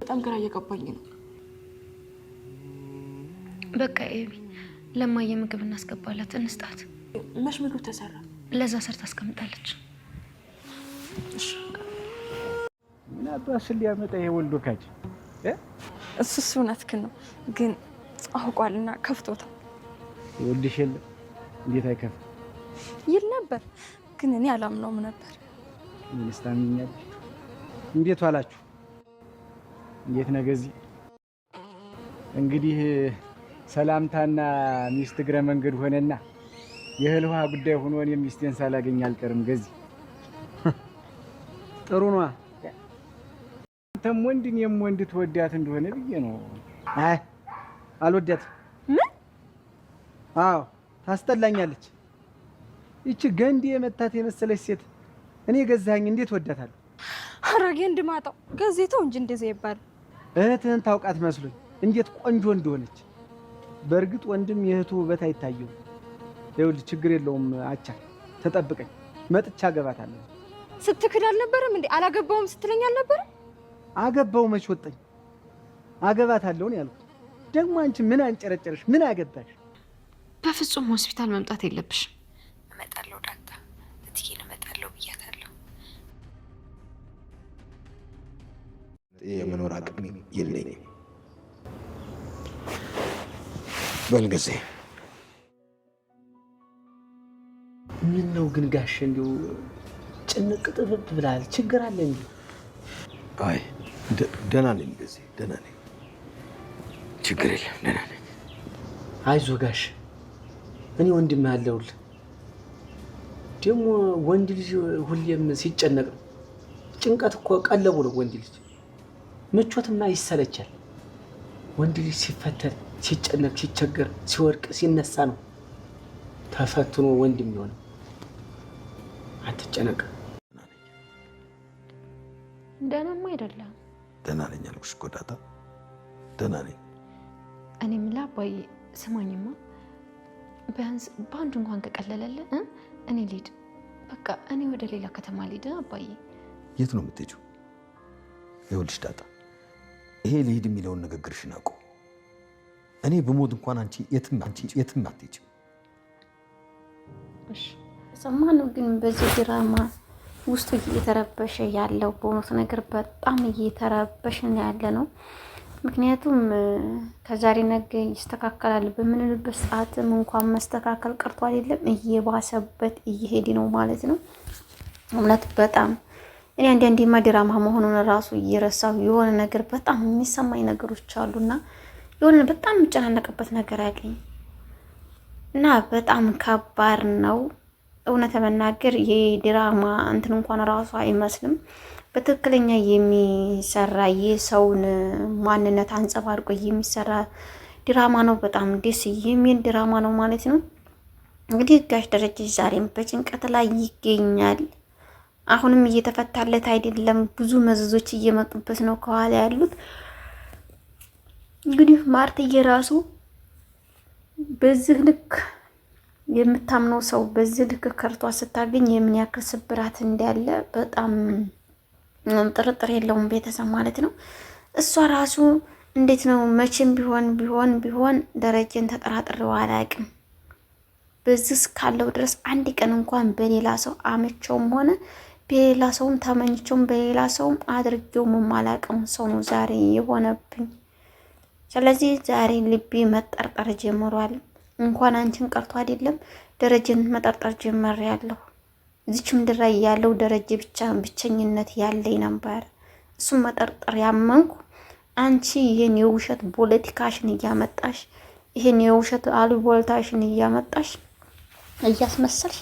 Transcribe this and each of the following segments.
በጣም ግራ እየገባኝ ነው። በቃ ኤቢ ለማየ ምግብ እናስገባላት እንስጣት። መች ምግብ ተሰራ? ለዛ ሰርታ አስቀምጣለች። እሺ ምን አባስ ሊያመጣ ይሄ ወልዶ ካጅ እሱስ እውነትህን ነው፣ ግን አውቋልና ከፍቶታል። ይወልሽ የለ እንዴት አይከፍ ይል ነበር፣ ግን እኔ አላምነውም ነበር። ምንስ ታምኛለሽ? እንዴት ዋላችሁ? እንዴት ነገዚ? እንግዲህ ሰላምታና ሚስት እግረ መንገድ ሆነና የእህል ውሃ ጉዳይ ሆኖ እኔም ሚስቴን ሳላገኝ አልቀርም። ገዚ ጥሩ ነው። አንተም ወንድ እኔም ወንድ ትወዳት እንደሆነ ብዬ ነው። አይ አልወዳትም። ምን? አዎ ታስጠላኛለች። ይቺ ገንዲ የመታት የመሰለች ሴት እኔ ገዛኸኝ እንዴት ወዳታለሁ? አረጌ እንድማጣው ገዜተው እንጂ እንደዚህ ይባል። እህትህን ታውቃት መስሎኝ እንዴት ቆንጆ እንደሆነች። በእርግጥ ወንድም የእህቱ ውበት አይታየው። ይኸውልህ ችግር የለውም አቻ ተጠብቀኝ፣ መጥቻ አገባታለሁ። ስትክድ አልነበረም እንዴ? አላገባውም ስትለኝ አልነበረም? አገባው መች ወጣኝ? አገባታለሁ ነው ያልኩት። ደግሞ አንቺ ምን አንጨረጨረሽ? ምን አገባሽ? በፍጹም ሆስፒታል መምጣት የለብሽም። እመጣለሁ ዳጣ፣ እትዬን እመጣለሁ ብያታለሁ። የመኖር አቅም የለኝም። በልገዜ ምን ነው ግን ጋሽ እንዲሁ ጭንቅ ጥብብ ብላል? ችግር አለ እንዴ? አይ ደህና ነኝ ገዜ፣ ደህና ነኝ። ችግር የለም ደህና ነኝ። አይዞህ ጋሽ፣ እኔ ወንድም አለሁልህ። ደግሞ ወንድ ልጅ ሁሌም ሲጨነቅ ነው። ጭንቀት እኮ ቀለቡ ነው ወንድ ልጅ። ምቾትማ ይሰለቻል። ወንድ ልጅ ሲፈተን፣ ሲጨነቅ፣ ሲቸገር፣ ሲወድቅ፣ ሲነሳ ነው ተፈትኖ ወንድም የሚሆነው። አትጨነቅ። ደህናማ አይደለም። ደህና ነኝ አልኩሽ እኮ ዳጣ፣ ደህና ነኝ። እኔ የምልህ አባዬ ስማኝማ፣ ቢያንስ በአንዱ እንኳን ከቀለለልህ እኔ ልሂድ። በቃ እኔ ወደ ሌላ ከተማ ልሂድ አባዬ። የት ነው የምትሄጂው? ይኸውልሽ ዳጣ፣ ይሄ ልሂድ የሚለውን ንግግርሽን አውቁ። እኔ ብሞት እንኳን አንቺ የትም አትሄጂም። እሺ ሰማነው። ግን በዚህ ድራማ ውስጡ እየተረበሸ ያለው በእውነት ነገር በጣም እየተረበሸ ነው ያለ ነው። ምክንያቱም ከዛሬ ነገ ይስተካከላል በምንልበት ሰዓትም እንኳን መስተካከል ቀርቶ አይደለም እየባሰበት እየሄደ ነው ማለት ነው። እውነት በጣም እኔ አንዳንዴማ ድራማ መሆኑን ራሱ እየረሳሁ የሆነ ነገር በጣም የሚሰማኝ ነገሮች አሉና የሆነ በጣም የምጨናነቅበት ነገር ያገኝ እና በጣም ከባድ ነው። እውነት ለመናገር የድራማ እንትን እንኳን ራሱ አይመስልም። በትክክለኛ የሚሰራ የሰውን ማንነት አንጸባርቆ የሚሰራ ድራማ ነው። በጣም ደስ የሚል ድራማ ነው ማለት ነው። እንግዲህ ጋሽ ደረጀ ዛሬም በጭንቀት ላይ ይገኛል። አሁንም እየተፈታለት አይደለም። ብዙ መዘዞች እየመጡበት ነው ከኋላ ያሉት። እንግዲህ ማርትዬ ራሱ በዚህ ልክ የምታምነው ሰው በዚህ ልክ ከርቷ ስታገኝ የምን ያክል ስብራት እንዳለ በጣም ጥርጥር የለውም ቤተሰብ ማለት ነው። እሷ ራሱ እንዴት ነው መቼም ቢሆን ደረጀን ተጠራጥሬው አላውቅም። በዚህ እስካለው ድረስ አንድ ቀን እንኳን በሌላ ሰው አመቸውም ሆነ በሌላ ሰውም ተመኝቸውም በሌላ ሰውም አድርጌውም አላውቅም ሰው ነው ዛሬ የሆነብኝ። ስለዚህ ዛሬ ልቤ መጠርጠር ጀምሯል። እንኳን አንቺን ቀርቶ አይደለም ደረጀን መጠርጠር ጀምሬያለሁ። እዚች ምድር ላይ ያለው ደረጀ ብቻ ብቸኝነት ያለኝ ነበር። እሱም መጠርጠር ያመንኩ አንቺ ይሄን የውሸት ፖለቲካሽን እያመጣሽ ይሄን የውሸት አሉባልታሽን እያመጣሽ እያስመሰልሽ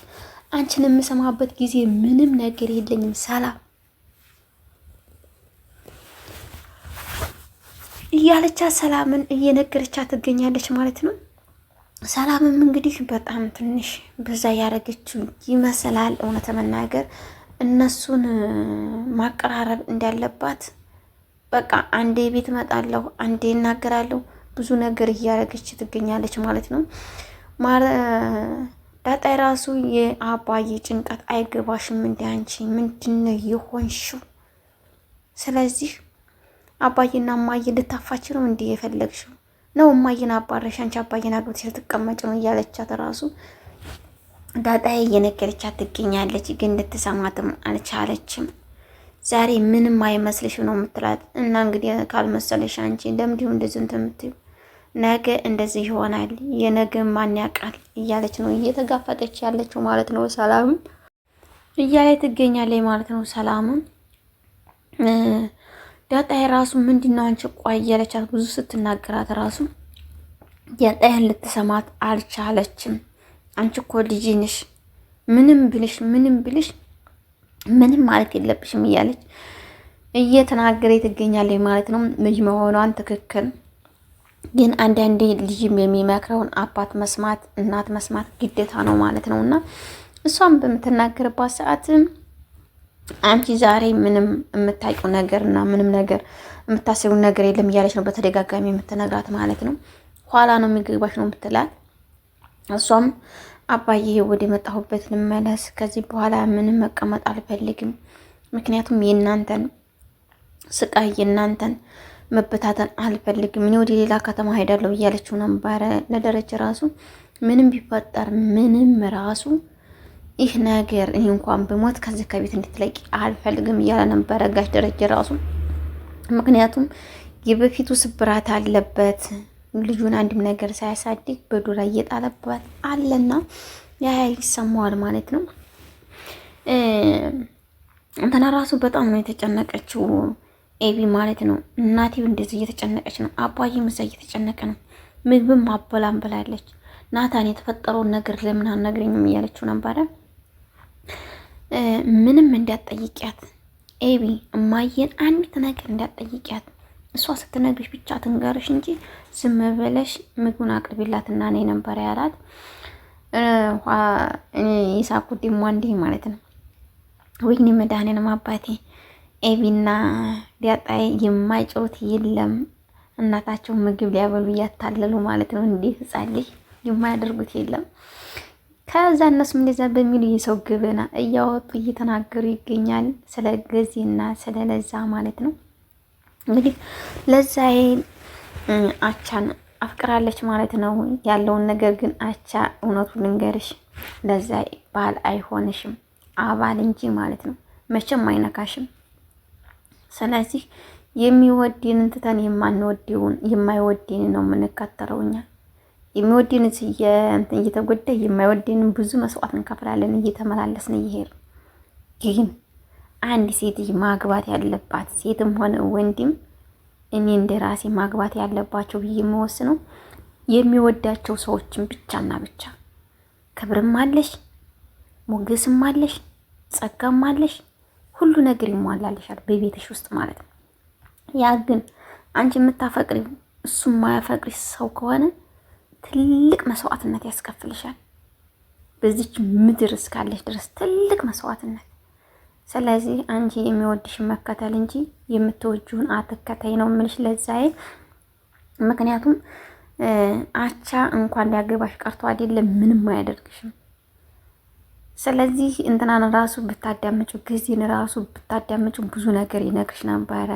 አንቺን የምሰማበት ጊዜ ምንም ነገር የለኝም ሰላም እያለቻት ሰላምን እየነገረቻት ትገኛለች ማለት ነው። ሰላምም እንግዲህ በጣም ትንሽ በዛ ያደረገችው ይመስላል። እውነት መናገር እነሱን ማቀራረብ እንዳለባት በቃ አንዴ ቤት እመጣለሁ፣ አንዴ እናገራለሁ፣ ብዙ ነገር እያደረገች ትገኛለች ማለት ነው። ዳጣ ራሱ የአባዬ ጭንቀት አይገባሽም እንደ አንቺ ምንድነው የሆንሽው? ስለዚህ አባዬና እማዬ ልታፋች ነው እንዲህ የፈለግሽው ነው? እማዬን አባረሽ አንቺ አባዬን አግብተሽ ልትቀመጭ ነው እያለቻት ራሱ ዳጣዬ እየነገረቻት ትገኛለች። ግን ልትሰማትም አልቻለችም። ዛሬ ምንም አይመስልሽም ነው የምትላት። እና እንግዲህ ካልመሰለሽ አንቺ ለምንድነው እንደዚህ እንትን የምትይው? ነገ እንደዚህ ይሆናል፣ የነገ ማን ያውቃል እያለች ነው እየተጋፈጠች ያለችው ማለት ነው። ሰላምም እያለች ትገኛለች ማለት ነው። ሰላምም ዳጣዬ ራሱ ምንድነው አንቺ ቆይ እያለቻት ብዙ ስትናገራት ራሱ ዳጣዬን ልትሰማት አልቻለችም። አንቺ እኮ ልጅ ነሽ፣ ምንም ብልሽ ምንም ማለት የለብሽም እያለች እየተናገረ ትገኛለች ማለት ነው። ልጅ መሆኗን ትክክል፣ ግን አንዳንዴ ልጅም የሚመክረውን አባት መስማት እናት መስማት ግዴታ ነው ማለት ነው። እና እሷም በምትናገርባት ሰዓት አንቺ ዛሬ ምንም የምታውቂው ነገር እና ምንም ነገር የምታስቢው ነገር የለም እያለች ነው በተደጋጋሚ የምትነግራት ማለት ነው። ኋላ ነው የሚገባሽ ነው የምትላት። እሷም አባዬ ወደ መጣሁበት ልመለስ፣ ከዚህ በኋላ ምንም መቀመጥ አልፈልግም፣ ምክንያቱም የእናንተን ስቃይ የእናንተን መበታተን አልፈልግም፣ እኔ ወደ ሌላ ከተማ ሄዳለሁ እያለችው ነበረ። ለደረጀ ራሱ ምንም ቢፈጠር ምንም ራሱ ይህ ነገር እኔ እንኳን ብሞት ከዚህ ከቤት እንድትለቂ አልፈልግም እያለ ነበረ ጋሽ ደረጀ ራሱ። ምክንያቱም የበፊቱ ስብራት አለበት፣ ልጁን አንድም ነገር ሳያሳድግ በዱራ እየጣለባት አለና ያ ይሰማዋል ማለት ነው። እንትና ራሱ በጣም ነው የተጨነቀችው ኤቢ ማለት ነው። እናቴው እንደዚህ እየተጨነቀች ነው፣ አባዬም እዛ እየተጨነቀ ነው፣ ምግብም አበላም ብላለች። ናታን የተፈጠረውን ነገር ለምን አልነግረኝም እያለችው ነበረ። ምንም እንዳትጠይቂያት ኤቢ፣ እማዬን አንዲት ነገር እንዳትጠይቂያት፣ እሷ ስትነግርሽ ብቻ ትንገርሽ እንጂ ዝም ብለሽ ምግቡን አቅርቢላትና ነይ ነበረ ያላት። ይሳኩ ደሞ አንዴ ማለት ነው። ወይኔ መድኃኒዓለም አባቴ፣ ኤቢና ዳጣዬ የማይጮት የለም። እናታቸው ምግብ ሊያበሉ እያታለሉ ማለት ነው። እንዲህ ህጻን ልጅ የማያደርጉት የለም። ከዛ እነሱም እንደዛ በሚሉ የሰው ግብና እያወጡ እየተናገሩ ይገኛል። ስለ ገዚና ስለ ለዛ ማለት ነው። እንግዲህ ለዛዬ አቻን አፍቅራለች ማለት ነው ያለውን ነገር። ግን አቻ እውነቱን ልንገርሽ፣ ለዛዬ ባል አይሆንሽም አባል እንጂ ማለት ነው። መቼም አይነካሽም። ስለዚህ የሚወድንን ትተን የማይወድንን ነው የምንከተለው እኛ። የሚወድን እየተጎዳ የማይወድንን ብዙ መስዋዕት እንከፍላለን እየተመላለስን እየሄድን። ግን አንድ ሴት ማግባት ያለባት ሴትም ሆነ ወንድም እኔ እንደ ራሴ ማግባት ያለባቸው ብዬ የምወስነው የሚወዳቸው ሰዎችን ብቻና ብቻ። ክብርም አለሽ፣ ሞገስም አለሽ፣ ጸጋም አለሽ፣ ሁሉ ነገር ይሟላልሻል በቤትሽ ውስጥ ማለት ነው። ያ ግን አንቺ የምታፈቅሪው እሱ የማያፈቅሪ ሰው ከሆነ ትልቅ መስዋዕትነት ያስከፍልሻል። በዚች ምድር እስካለሽ ድረስ ትልቅ መስዋዕትነት። ስለዚህ አንቺ የሚወድሽን መከተል እንጂ የምትወጂውን አትከተይ ነው የምልሽ ለዛዬ። ምክንያቱም አቻ እንኳን ሊያገባሽ ቀርቶ አይደለም ምንም አያደርግሽም። ስለዚህ እንትናን ራሱ ብታዳምጩ ጊዜን ራሱ ብታዳምጩ ብዙ ነገር ይነግርሽ ነበረ።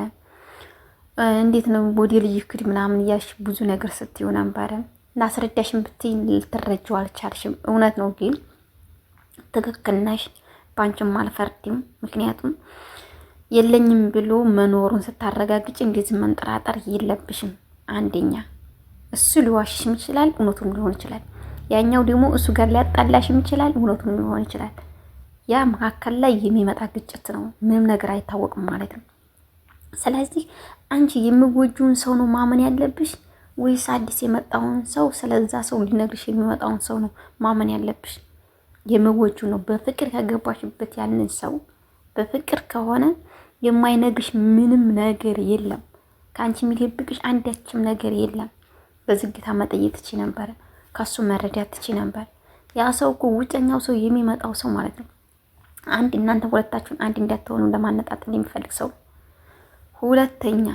እንዴት ነው ወደ ልጅ ክድ ምናምን እያልሽ ብዙ ነገር ስትይው ነበረ። ላስረዳሽም ብትይ ልትረጂው አልቻልሽም። እውነት ነው፣ ግን ትክክል ነሽ። ባንቺም አልፈርድም። ምክንያቱም የለኝም ብሎ መኖሩን ስታረጋግጭ እንደዚህ መንጠራጠር የለብሽም። አንደኛ እሱ ሊዋሽሽም ይችላል፣ እውነቱን ሊሆን ይችላል። ያኛው ደግሞ እሱ ጋር ሊያጣላሽም ይችላል፣ እውነቱን ሊሆን ይችላል። ያ መካከል ላይ የሚመጣ ግጭት ነው። ምንም ነገር አይታወቅም ማለት ነው። ስለዚህ አንቺ የምትወጂውን ሰው ነው ማመን ያለብሽ ወይስ አዲስ የመጣውን ሰው ስለዛ ሰው ሊነግርሽ የሚመጣውን ሰው ነው ማመን ያለብሽ? የምትወጂው ነው። በፍቅር ከገባሽበት ያንን ሰው በፍቅር ከሆነ የማይነግርሽ ምንም ነገር የለም። ከአንቺ የሚደብቅሽ አንዳችም ነገር የለም። በዝግታ መጠየቅ ትቺ ነበር፣ ከሱ መረዳት ትቺ ነበር። ያ ሰው እኮ ውጨኛው ሰው የሚመጣው ሰው ማለት ነው አንድ እናንተ ሁለታችሁን አንድ እንዳትሆኑ ለማነጣጠል የሚፈልግ ሰው። ሁለተኛ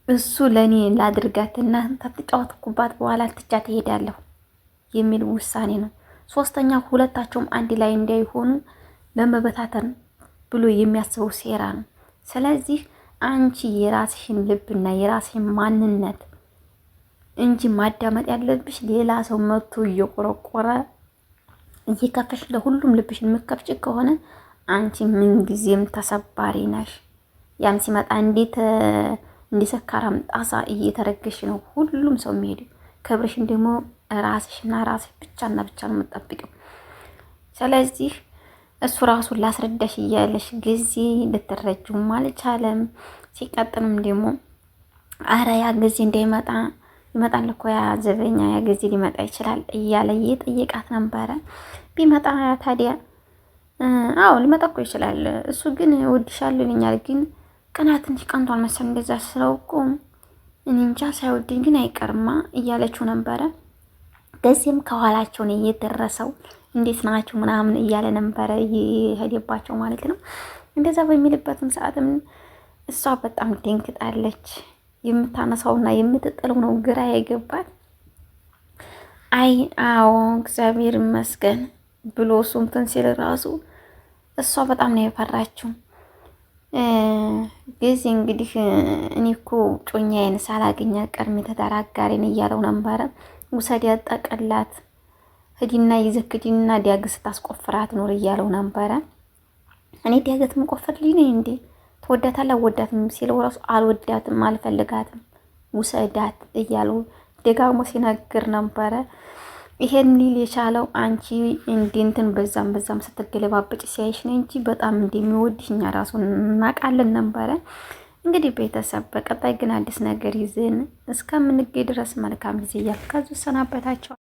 እሱ ለኔ ላድርጋትና ተጫወትኩባት በኋላ ትቻት እሄዳለሁ የሚል ውሳኔ ነው። ሶስተኛ ሁለታቸውም አንድ ላይ እንዳይሆኑ ለመበታተን ብሎ የሚያስበው ሴራ ነው። ስለዚህ አንቺ የራስሽን ልብና የራስሽን ማንነት እንጂ ማዳመጥ ያለብሽ ሌላ ሰው መጥቶ እየቆረቆረ እየከፈሽ ለሁሉም ልብሽን የምትከፍጭ ከሆነ አንቺ ምንጊዜም ተሰባሪ ነሽ። ያም ሲመጣ እንዴት እንዲሰካራም ጣሳ እየተረገሽ ነው ሁሉም ሰው የሚሄደው። ክብርሽን ደግሞ ራስሽና ራስሽ ብቻና ብቻ ነው የምትጠብቂው። ስለዚህ እሱ ራሱን ላስረዳሽ እያለሽ ጊዜ ልትረጁም አልቻለም። ሲቀጥልም ደግሞ አረ ያ ጊዜ እንዳይመጣ ይመጣል እኮ ያ ዘበኛ ያ ጊዜ ሊመጣ ይችላል እያለ እየጠየቃት ነበረ። ቢመጣ ታዲያ አዎ ሊመጣ እኮ ይችላል። እሱ ግን እወድሻለሁ ይለኛል። ግን ቅናት ትንሽ ቀንቷል መሰል እንደዛ ስለውቁ እኔ እንጃ ሳይወድኝ ግን አይቀርማ እያለችው ነበረ። ገዜም ከኋላቸውን እየደረሰው እንዴት ናቸው ምናምን እያለ ነበረ እየሄደባቸው ማለት ነው። እንደዛ በሚልበትም ሰዓትም እሷ በጣም ደንግጣለች። የምታነሳውና የምትጥለው ነው ግራ የገባት። አይ አዎ እግዚአብሔር ይመስገን ብሎ እሱ እንትን ሲል ራሱ እሷ በጣም ነው የፈራችው። ጊዜ እንግዲህ እኔ እኮ ጮኛዬን ሳላገኛ ቀርሜ ትዳር አጋሬን እያለው ነበረ። ውሰድ ያጠቀላት ሂጂና ይዘክጂና ዲያግስ ታስቆፍራት ኖር እያለው ነበረ። እኔ ዲያገት መቆፈር ልኝ ነኝ እንዴ? ትወዳታለህ አልወዳትም ሲለው ራሱ አልወዳትም አልፈልጋትም ውሰዳት እያለው ደጋግሞ ሲነግር ነበረ። ይሄን ሊል የቻለው አንቺ እንትን በዛም ስትገለባበጭ ሲያይሽ ነው እንጂ በጣም እንደሚወድሽ እኛ ራሱ እናውቃለን ነበረ። እንግዲህ ቤተሰብ በቀጣይ ግን አዲስ ነገር ይዘን እስከምንገኝ ድረስ መልካም ጊዜ እያልኩ ከዚህ ሰናበታቸው።